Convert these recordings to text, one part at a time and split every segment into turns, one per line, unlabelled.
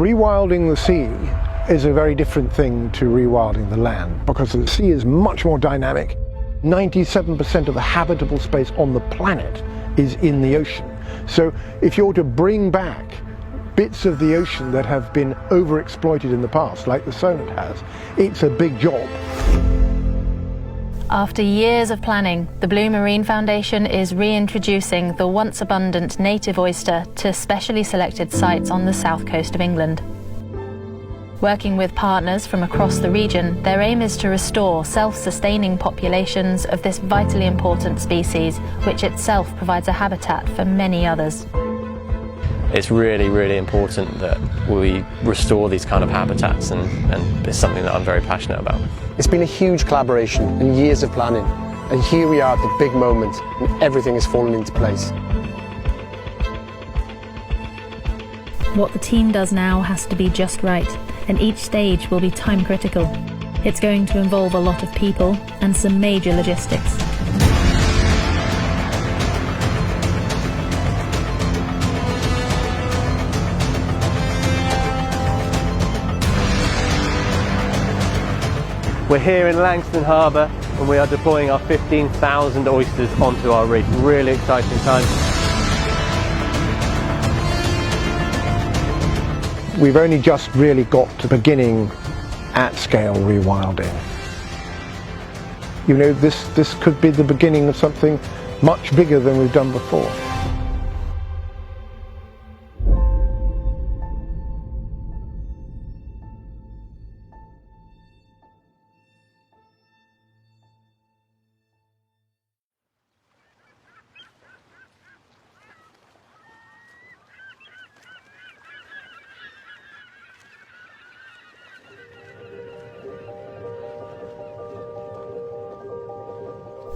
Rewilding the sea is a very different thing to rewilding the land, because the sea is much more dynamic. 97% of the habitable space on the planet is in the ocean. So if you're to bring back bits of the ocean that have been overexploited in the past, like the Solent has, it's a big job.
After years of planning, the Blue Marine Foundation is reintroducing the once abundant native oyster to specially selected sites on the south coast of England. Working with partners from across the region, their aim is to restore self-sustaining populations of this vitally important species, which itself provides a habitat for many others.
It's really, really important that we restore these kind of habitats, and it's something that I'm very passionate about.
It's been a huge collaboration and years of planning, and here we are at the big moment, and everything has fallen into place.
What the team does now has to be just right, and each stage will be time critical. It's going to involve a lot of people and some major logistics.
We're here in Langstone Harbour, and we are deploying our 15,000 oysters onto our reef. Really exciting time.
We've only just really got to beginning at-scale rewilding. You know, this could be the beginning of something much bigger than we've done before.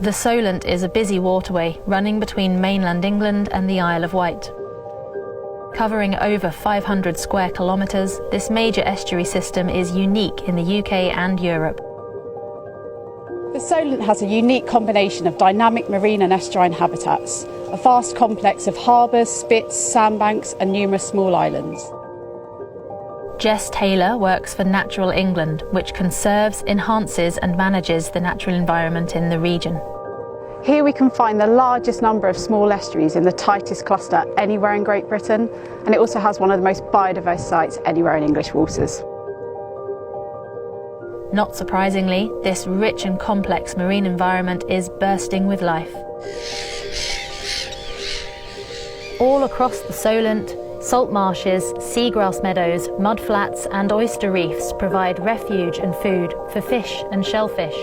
The Solent is a busy waterway running between mainland England and the Isle of Wight. Covering over 500 square kilometres, this major estuary system is unique in the UK and Europe.
The Solent has a unique combination of dynamic marine and estuarine habitats, a vast complex of harbours, spits, sandbanks and numerous small islands.
Jess Taylor works for Natural England, which conserves, enhances and manages the natural environment in the region.
Here we can find the largest number of small estuaries in the tightest cluster anywhere in Great Britain, and it also has one of the most biodiverse sites anywhere in English waters.
Not surprisingly, this rich and complex marine environment is bursting with life. All across the Solent, salt marshes, seagrass meadows, mudflats and oyster reefs provide refuge and food for fish and shellfish,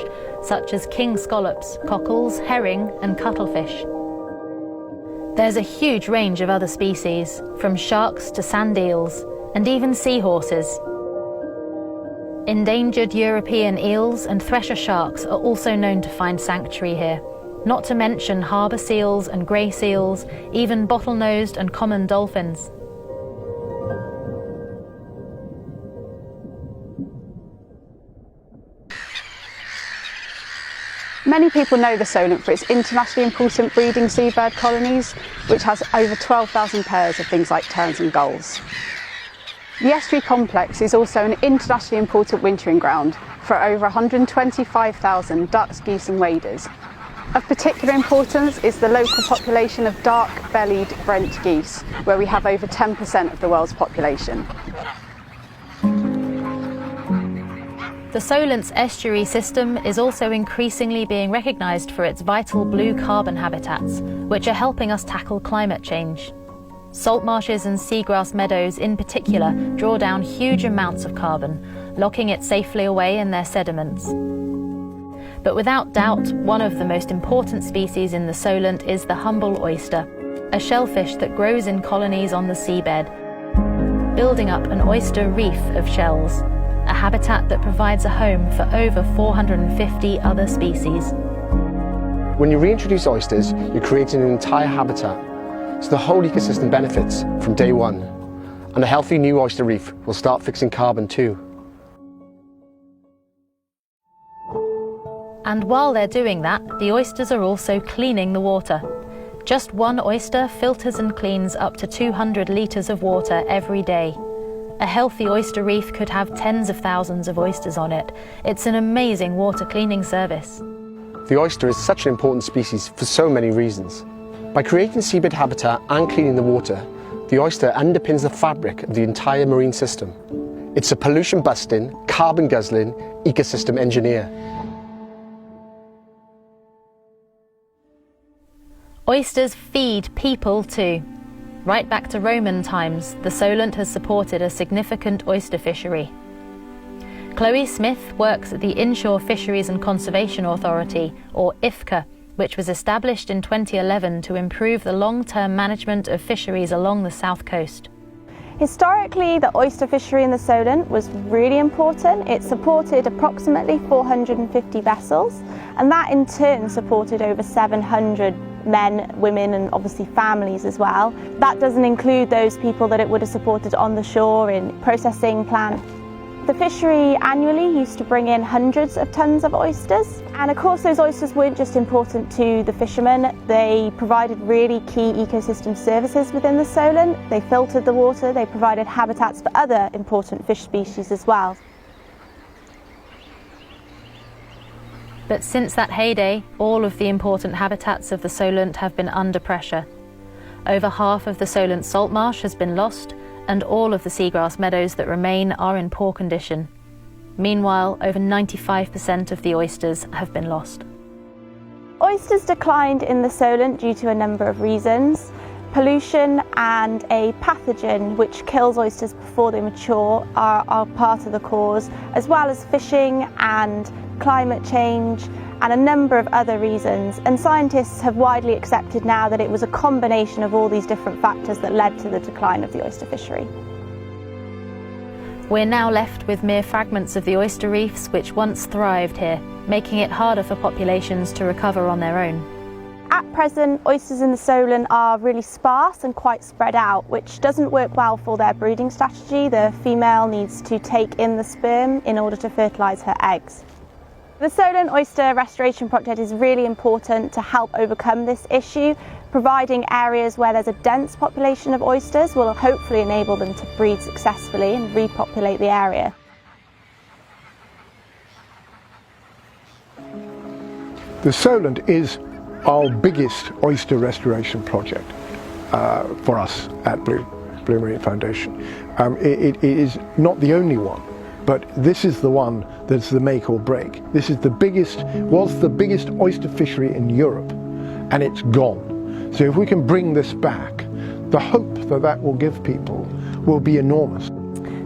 such as king scallops, cockles, herring and cuttlefish. There's a huge range of other species, from sharks to sand eels, and even seahorses. Endangered European eels and thresher sharks are also known to find sanctuary here, not to mention harbour seals and grey seals, even bottlenose and common dolphins.
Many people know the Solent for its internationally important breeding seabird colonies, which has over 12,000 pairs of things like terns and gulls. The estuary complex is also an internationally important wintering ground for over 125,000 ducks, geese and waders. Of particular importance is the local population of dark-bellied Brent geese, where we have over 10% of the world's population.
The Solent's estuary system is also increasingly being recognised for its vital blue carbon habitats, which are helping us tackle climate change. Salt marshes and seagrass meadows in particular draw down huge amounts of carbon, locking it safely away in their sediments. But without doubt, one of the most important species in the Solent is the humble oyster, a shellfish that grows in colonies on the seabed, building up an oyster reef of shells, a habitat that provides a home for over 450 other species.
When you reintroduce oysters, you're creating an entire habitat, so the whole ecosystem benefits from day one, and a healthy new oyster reef will start fixing carbon too.
And while they're doing that, the oysters are also cleaning the water. Just one oyster filters and cleans up to 200 litres of water every day. A healthy oyster reef could have tens of thousands of oysters on it. It's an amazing water cleaning service.
The oyster is such an important species for so many reasons. By creating seabed habitat and cleaning the water, the oyster underpins the fabric of the entire marine system. It's a pollution-busting, carbon-guzzling ecosystem engineer.
Oysters feed people too. Right back to Roman times, the Solent has supported a significant oyster fishery. Chloe Smith works at the Inshore Fisheries and Conservation Authority, or IFCA, which was established in 2011 to improve the long-term management of fisheries along the south coast.
Historically, the oyster fishery in the Solent was really important. It supported approximately 450 vessels, and that in turn supported over 700 men, women and obviously families as well. That doesn't include those people that it would have supported on the shore in processing plant. The fishery annually used to bring in hundreds of tons of oysters, and of course those oysters weren't just important to the fishermen, they provided really key ecosystem services within the Solent. They filtered the water, they provided habitats for other important fish species as well.
But since that heyday, all of the important habitats of the Solent have been under pressure. Over half of the Solent salt marsh has been lost, and all of the seagrass meadows that remain are in poor condition. Meanwhile, over 95% of the oysters have been lost.
Oysters declined in the Solent due to a number of reasons. Pollution and a pathogen which kills oysters before they mature are part of the cause, as well as fishing and climate change and a number of other reasons. And scientists have widely accepted now that it was a combination of all these different factors that led to the decline of the oyster fishery.
We're now left with mere fragments of the oyster reefs which once thrived here, making it harder for populations to recover on their own.
At present, oysters in the Solent are really sparse and quite spread out, which doesn't work well for their breeding strategy. The female needs to take in the sperm in order to fertilise her eggs. The Solent Oyster Restoration Project is really important to help overcome this issue. Providing areas where there's a dense population of oysters will hopefully enable them to breed successfully and repopulate the area.
The Solent is our biggest oyster restoration project for us at Blue Marine Foundation. It is not the only one, but this is the one that's the make or break. This is was the biggest oyster fishery in Europe, and it's gone. So if we can bring this back, the hope that that will give people will be enormous.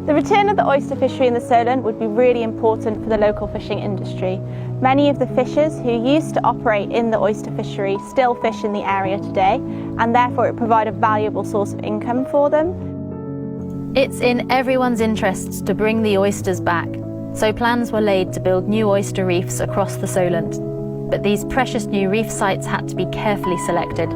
The return of the oyster fishery in the Solent would be really important for the local fishing industry. Many of the fishers who used to operate in the oyster fishery still fish in the area today, and therefore it provides a valuable source of income for them.
It's in everyone's interests to bring the oysters back, so plans were laid to build new oyster reefs across the Solent. But these precious new reef sites had to be carefully selected.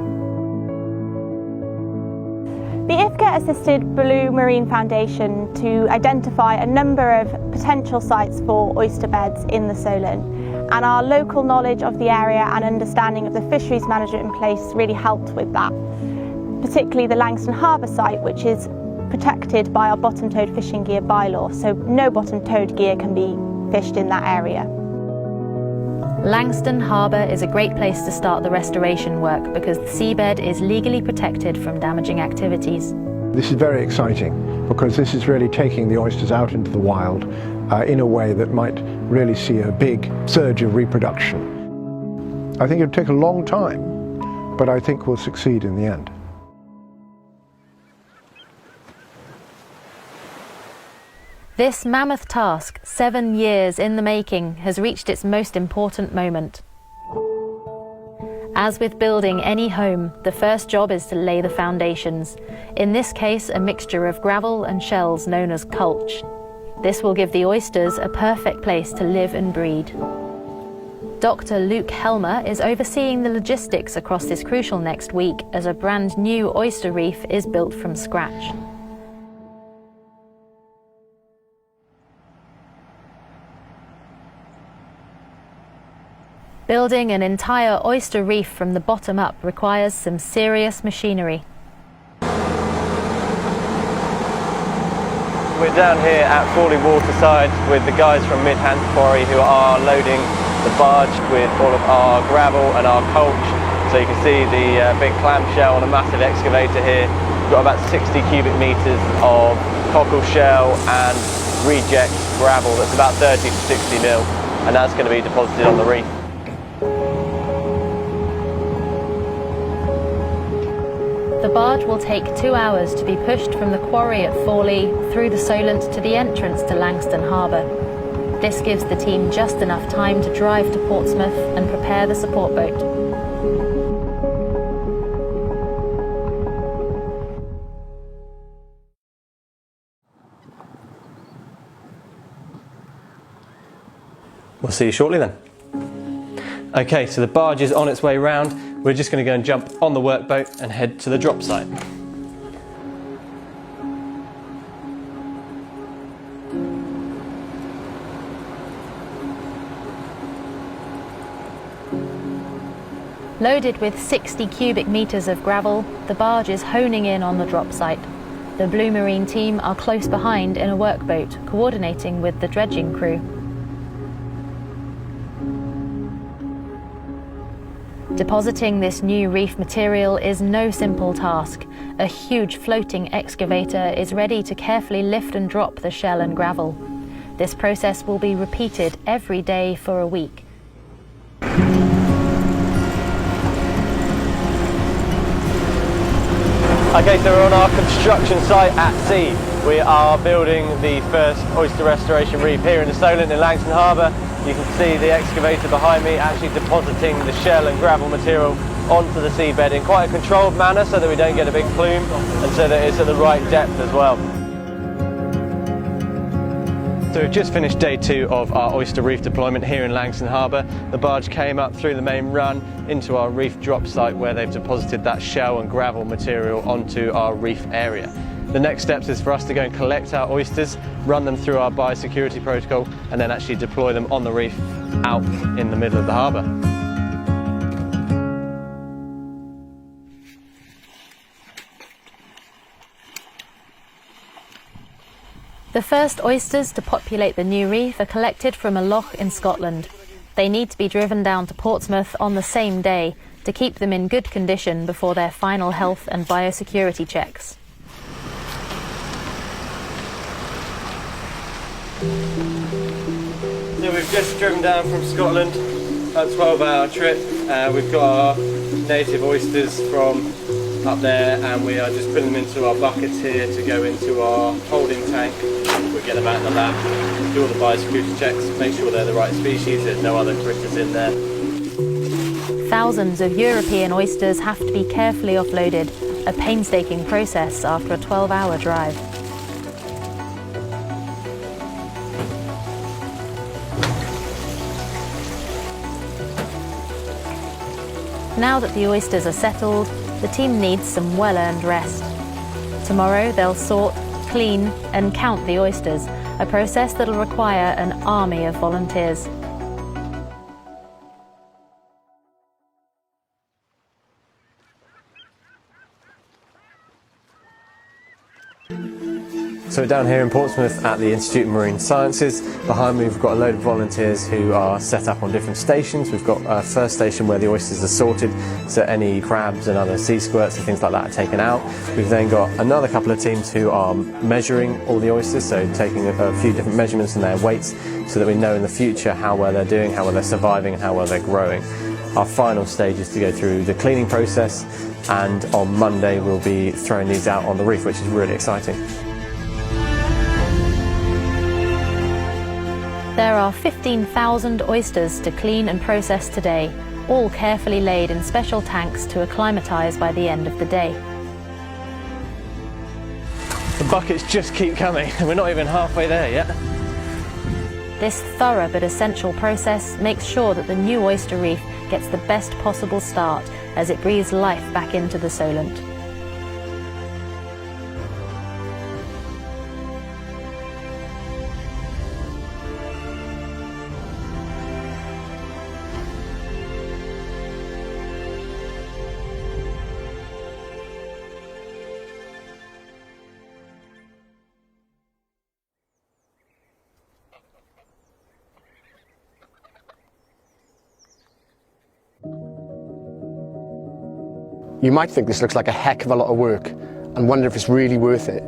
The IFCA assisted Blue Marine Foundation to identify a number of potential sites for oyster beds in the Solent, and our local knowledge of the area and understanding of the fisheries management in place really helped with that. Particularly the Langstone Harbour site, which is protected by our bottom-towed fishing gear bylaw, so no bottom-towed gear can be fished in that area.
Langstone Harbour is a great place to start the restoration work because the seabed is legally protected from damaging activities.
This is very exciting because this is really taking the oysters out into the wild in a way that might really see a big surge of reproduction. I think it'll take a long time, but I think we'll succeed in the end.
This mammoth task, 7 years in the making, has reached its most important moment. As with building any home, the first job is to lay the foundations. In this case, a mixture of gravel and shells known as culch. This will give the oysters a perfect place to live and breed. Dr. Luke Helmer is overseeing the logistics across this crucial next week as a brand new oyster reef is built from scratch. Building an entire oyster reef from the bottom up requires some serious machinery.
We're down here at Fawley Waterside with the guys from Midhand Quarry who are loading the barge with all of our gravel and our mulch. So you can see the big clamshell on a massive excavator here. We've got about 60 cubic metres of cockle shell and reject gravel that's about 30 to 60 mil, and that's going to be deposited on the reef.
The barge will take 2 hours to be pushed from the quarry at Fawley through the Solent to the entrance to Langstone Harbour. This gives the team just enough time to drive to Portsmouth and prepare the support boat.
We'll see you shortly then. Okay, so the barge is on its way round. We're just going to go and jump on the workboat and head to the drop site.
Loaded with 60 cubic metres of gravel, the barge is honing in on the drop site. The Blue Marine team are close behind in a workboat, coordinating with the dredging crew. Depositing this new reef material is no simple task. A huge floating excavator is ready to carefully lift and drop the shell and gravel. This process will be repeated every day for a week.
Okay, so we're on our construction site at sea. We are building the first oyster restoration reef here in the Solent in Langstone Harbour. You can see the excavator behind me actually depositing the shell and gravel material onto the seabed in quite a controlled manner so that we don't get a big plume and so that it's at the right depth as well. So we've just finished day 2 of our oyster reef deployment here in Langstone Harbour. The barge came up through the main run into our reef drop site where they've deposited that shell and gravel material onto our reef area. The next steps is for us to go and collect our oysters, run them through our biosecurity protocol, and then actually deploy them on the reef out in the middle of the harbour.
The first oysters to populate the new reef are collected from a loch in Scotland. They need to be driven down to Portsmouth on the same day to keep them in good condition before their final health and biosecurity checks.
So we've just driven down from Scotland, a 12-hour trip. We've got our native oysters from up there and we are just putting them into our buckets here to go into our holding tank. We'll get them out in the lab, do all the biosecurity checks, make sure they're the right species, there's no other critters in there.
Thousands of European oysters have to be carefully offloaded, a painstaking process after a 12-hour drive. Now that the oysters are settled, the team needs some well-earned rest. Tomorrow they'll sort, clean and count the oysters, a process that'll require an army of volunteers.
So we're down here in Portsmouth at the Institute of Marine Sciences. Behind me we've got a load of volunteers who are set up on different stations. We've got a first station where the oysters are sorted, so any crabs and other sea squirts and things like that are taken out. We've then got another couple of teams who are measuring all the oysters, so taking a few different measurements and their weights so that we know in the future how well they're doing, how well they're surviving and how well they're growing. Our final stage is to go through the cleaning process, and on Monday we'll be throwing these out on the reef, which is really exciting.
There are 15,000 oysters to clean and process today, all carefully laid in special tanks to acclimatise by the end of the day.
The buckets just keep coming and we're not even halfway there yet.
This thorough but essential process makes sure that the new oyster reef gets the best possible start as it breathes life back into the Solent.
You might think this looks like a heck of a lot of work and wonder if it's really worth it.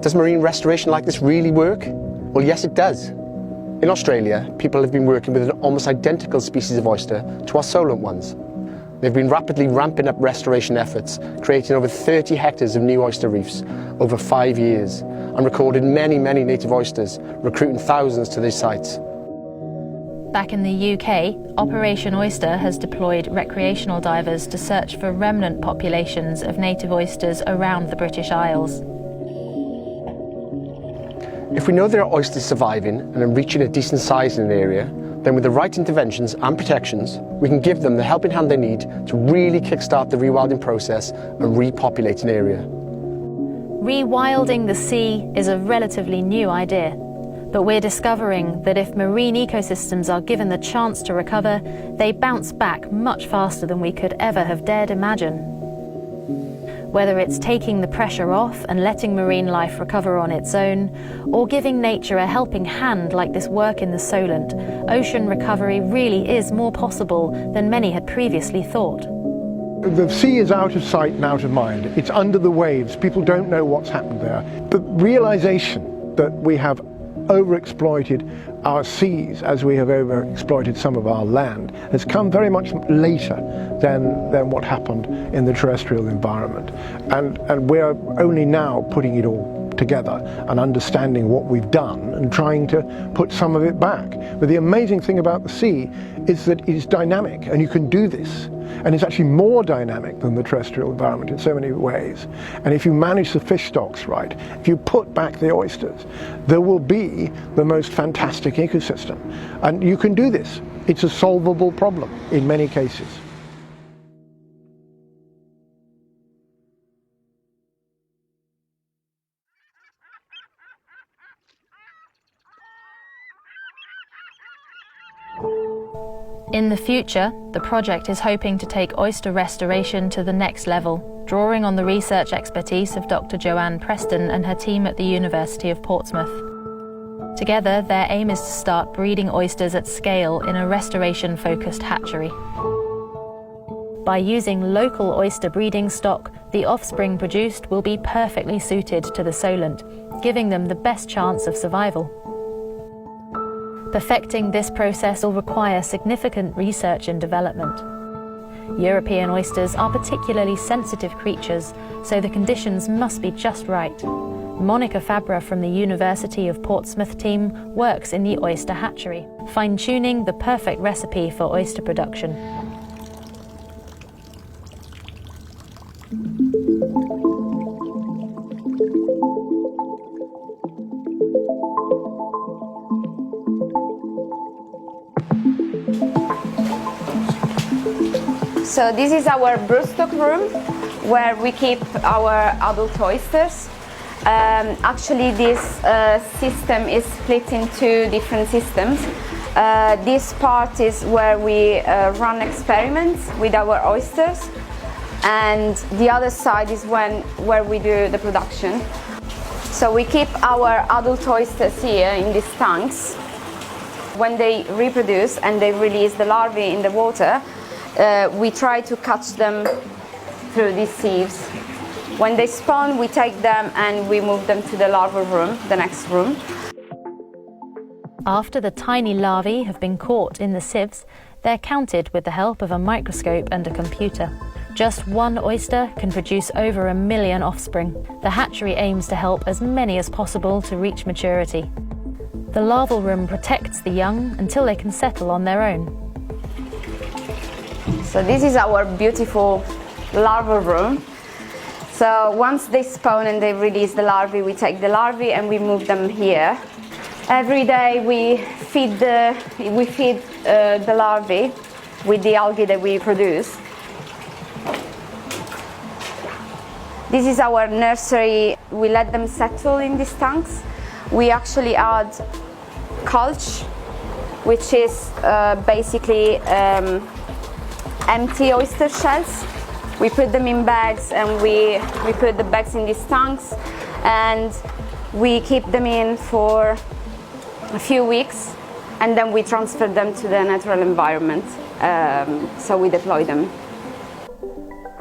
Does marine restoration like this really work? Well, yes, it does. In Australia, people have been working with an almost identical species of oyster to our solent ones. They've been rapidly ramping up restoration efforts, creating over 30 hectares of new oyster reefs over 5 years, and recorded many, many native oysters, recruiting thousands to these sites.
Back in the UK, Operation Oyster has deployed recreational divers to search for remnant populations of native oysters around the British Isles.
If we know there are oysters surviving and are reaching a decent size in an area, then with the right interventions and protections, we can give them the helping hand they need to really kickstart the rewilding process and repopulate an area.
Rewilding the sea is a relatively new idea, but we're discovering that if marine ecosystems are given the chance to recover, they bounce back much faster than we could ever have dared imagine. Whether it's taking the pressure off and letting marine life recover on its own, or giving nature a helping hand like this work in the Solent, ocean recovery really is more possible than many had previously thought.
The sea is out of sight and out of mind. It's under the waves. People don't know what's happened there. The realization that we have overexploited our seas as we have overexploited some of our land has come very much later than what happened in the terrestrial environment. And we're only now putting it all together and understanding what we've done and trying to put some of it back. But the amazing thing about the sea is that it is dynamic, and you can do this. And it's actually more dynamic than the terrestrial environment in so many ways. And if you manage the fish stocks right, if you put back the oysters, there will be the most fantastic ecosystem. And you can do this. It's a solvable problem in many cases.
In the future, the project is hoping to take oyster restoration to the next level, drawing on the research expertise of Dr. Joanne Preston and her team at the University of Portsmouth. Together, their aim is to start breeding oysters at scale in a restoration-focused hatchery. By using local oyster breeding stock, the offspring produced will be perfectly suited to the Solent, giving them the best chance of survival. Perfecting this process will require significant research and development. European oysters are particularly sensitive creatures, so the conditions must be just right. Monica Fabra from the University of Portsmouth team works in the oyster hatchery, fine-tuning the perfect recipe for oyster production.
So this is our broodstock room where we keep our adult oysters. Actually this system is split into different systems. This part is where we run experiments with our oysters, and the other side is where we do the production. So we keep our adult oysters here in these tanks. When they reproduce and they release the larvae in the water, we try to catch them through these sieves. When they spawn, we take them and we move them to the larval room, the next room.
After the tiny larvae have been caught in the sieves, they're counted with the help of a microscope and a computer. Just one oyster can produce over 1 million offspring. The hatchery aims to help as many as possible to reach maturity. The larval room protects the young until they can settle on their own.
So this is our beautiful larval room. So once they spawn and they release the larvae, we take the larvae and we move them here. Every day we feed the larvae with the algae that we produce. This is our nursery. We let them settle in these tanks. We actually add culch, which is basically empty oyster shells. We put them in bags and we put the bags in these tanks, and we keep them in for a few weeks, and then we transfer them to the natural environment. So we deploy them.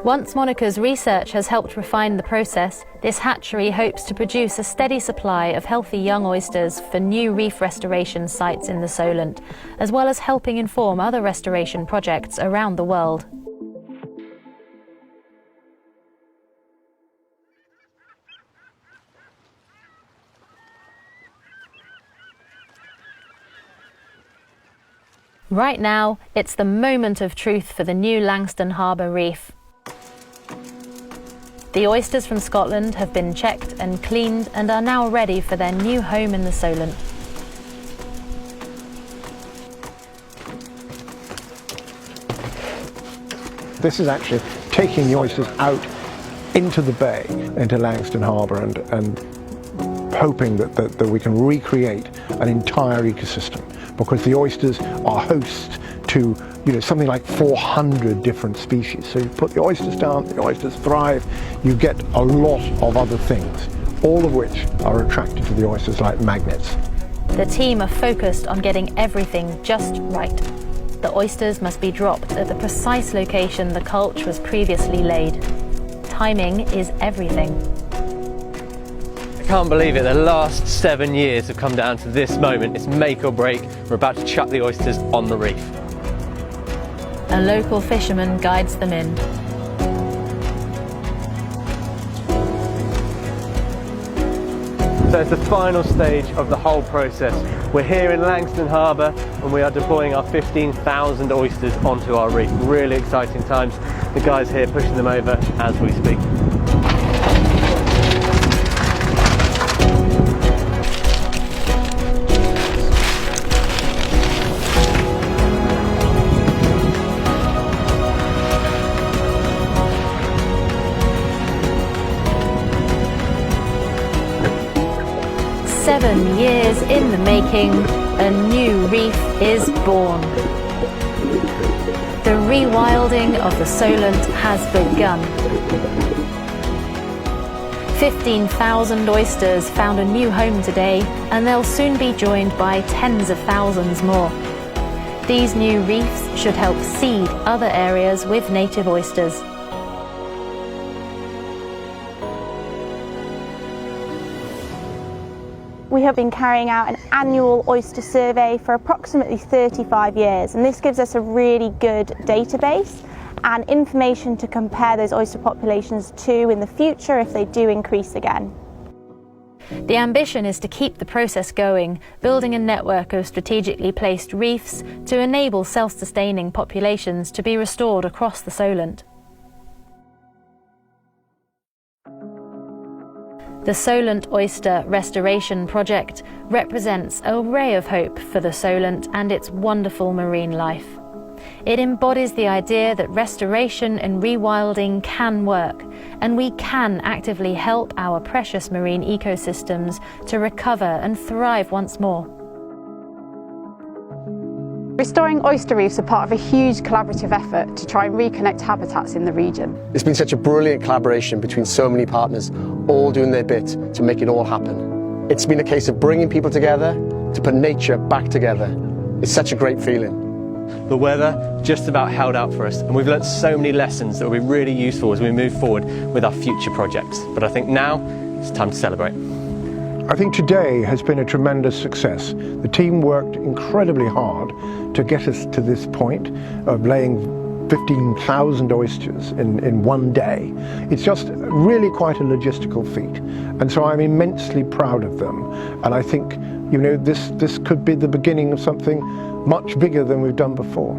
Once Monica's research has helped refine the process, this hatchery hopes to produce a steady supply of healthy young oysters for new reef restoration sites in the Solent, as well as helping inform other restoration projects around the world. Right now, it's the moment of truth for the new Langstone Harbour reef. The oysters from Scotland have been checked and cleaned and are now ready for their new home in the Solent.
This is actually taking the oysters out into the bay, into Langstone Harbour, and hoping that we can recreate an entire ecosystem, because the oysters are hosts to something like 400 different species. So you put the oysters down, the oysters thrive, you get a lot of other things, all of which are attracted to the oysters like magnets.
The team are focused on getting everything just right. The oysters must be dropped at the precise location the culture was previously laid. Timing is everything.
I can't believe it, the last 7 years have come down to this moment. It's make or break. We're about to chuck the oysters on the reef.
A local fisherman guides them in.
So it's the final stage of the whole process. We're here in Langstone Harbour and we are deploying our 15,000 oysters onto our reef. Really exciting times. The guys here pushing them over as we speak.
"7 years in the making, a new reef is born." The rewilding of the Solent has begun. 15,000 oysters found a new home today, and they'll soon be joined by tens of thousands more. These new reefs should help seed other areas with native oysters.
We have been carrying out an annual oyster survey for approximately 35 years, and this gives us a really good database and information to compare those oyster populations to in the future if they do increase again.
The ambition is to keep the process going, building a network of strategically placed reefs to enable self-sustaining populations to be restored across the Solent. The Solent Oyster Restoration Project represents a ray of hope for the Solent and its wonderful marine life. It embodies the idea that restoration and rewilding can work, and we can actively help our precious marine ecosystems to recover and thrive once more.
Restoring oyster reefs are part of a huge collaborative effort to try and reconnect habitats in the region.
It's been such a brilliant collaboration between so many partners, all doing their bit to make it all happen. It's been a case of bringing people together to put nature back together. It's such a great feeling.
The weather just about held out for us, and we've learnt so many lessons that will be really useful as we move forward with our future projects. But I think now it's time to celebrate.
I think today has been a tremendous success. The team worked incredibly hard to get us to this point of laying 15,000 oysters in one day. It's just really quite a logistical feat, and so I'm immensely proud of them. And I think, this could be the beginning of something much bigger than we've done before.